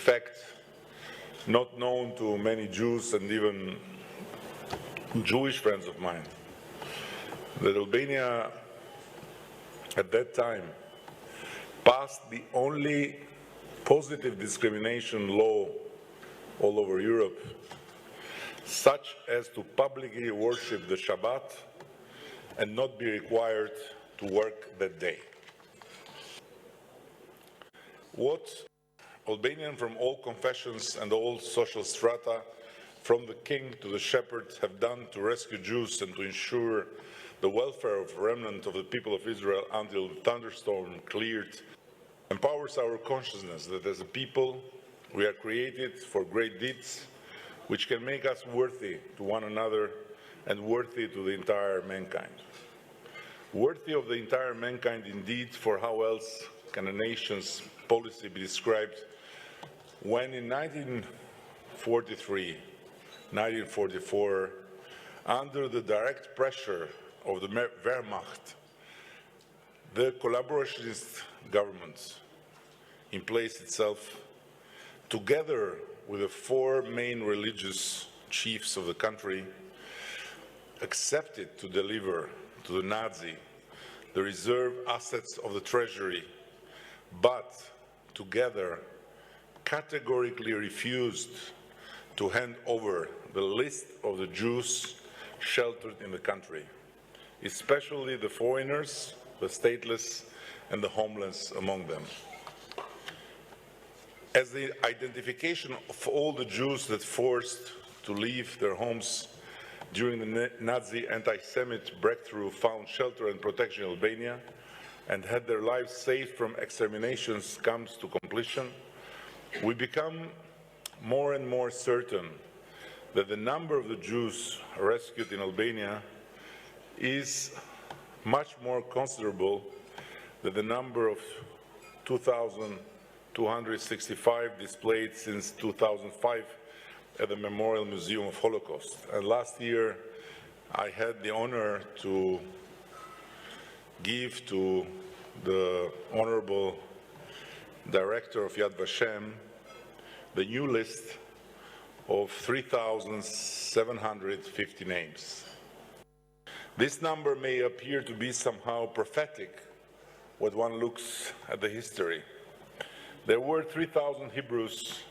fact not known to many Jews and even Jewish friends of mine, that Albania at that time passed the only positive discrimination law all over Europe, such as to publicly worship the Shabbat and not be required to work that day. What Albanians from all confessions and all social strata, from the king to the shepherd, have done to rescue Jews and to ensure the welfare of remnant of the people of Israel until the thunderstorm cleared, empowers our consciousness that as a people we are created for great deeds which can make us worthy to one another and worthy to the entire mankind. Worthy of the entire mankind indeed, for how else can a nation's policy be described when in 1943, 1944, under the direct pressure of the Wehrmacht, the collaborationist government in place itself, together with the four main religious chiefs of the country, accepted to deliver to the Nazi the reserve assets of the treasury, but together categorically refused to hand over the list of the Jews sheltered in the country, especially the foreigners, the stateless, and the homeless among them. As the identification of all the Jews that forced to leave their homes during the Nazi anti-Semite breakthrough found shelter and protection in Albania and had their lives saved from exterminations comes to completion, we become more and more certain that the number of the Jews rescued in Albania is much more considerable than the number of 2,265 displayed since 2005 at the Memorial Museum of Holocaust. And last year, I had the honor to give to the Honorable Director of Yad Vashem the new list of 3,750 names. This number may appear to be somehow prophetic when one looks at the history. There were 3,000 Hebrews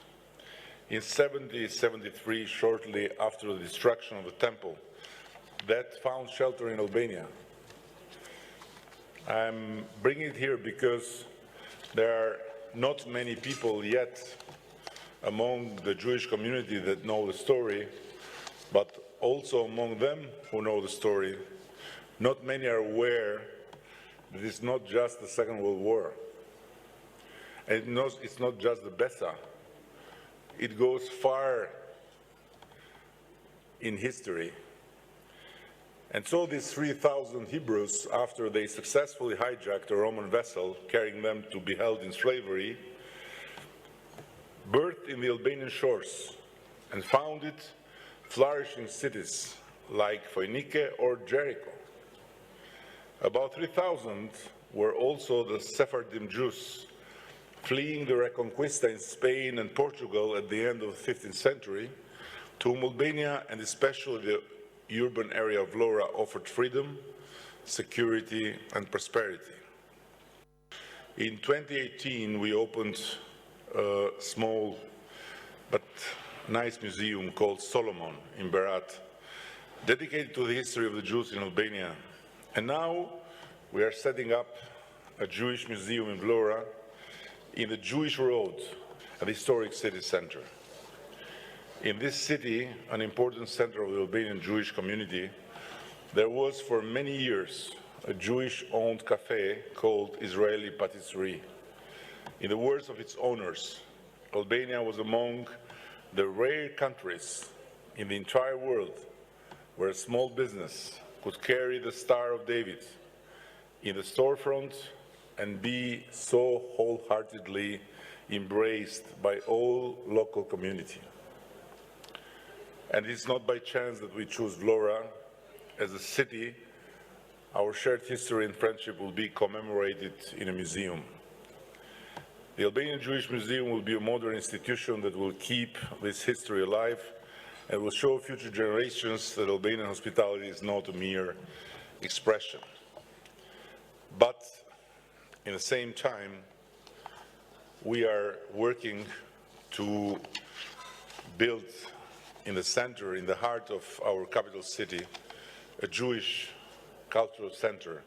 in 70-73, shortly after the destruction of the temple, that found shelter in Albania. I'm bringing it here because there are not many people yet among the Jewish community that know the story, but also among them who know the story, not many are aware that it's not just the Second World War. And it's not just the Besa. It goes far in history. And so these 3,000 Hebrews, after they successfully hijacked a Roman vessel, carrying them to be held in slavery, birthed in the Albanian shores and founded flourishing cities like Phoenike or Jericho. About 3,000 were also the Sephardim Jews, fleeing the Reconquista in Spain and Portugal at the end of the 15th century, to whom Albania and especially the urban area of Vlora offered freedom, security, and prosperity. In 2018, we opened a small but nice museum called Solomon in Berat, dedicated to the history of the Jews in Albania. And now we are setting up a Jewish museum in Vlora in the Jewish Road, an historic city center. In this city, an important center of the Albanian Jewish community, there was for many years a Jewish-owned cafe called Israeli Patisserie. In the words of its owners, Albania was among the rare countries in the entire world where a small business could carry the Star of David in the storefront and be so wholeheartedly embraced by all local community. And it's not by chance that we choose Vlora as a city. Our shared history and friendship will be commemorated in a museum. The Albanian Jewish Museum will be a modern institution that will keep this history alive and will show future generations that Albanian hospitality is not a mere expression. But in the same time, we are working to build in the center, in the heart of our capital city, a Jewish cultural center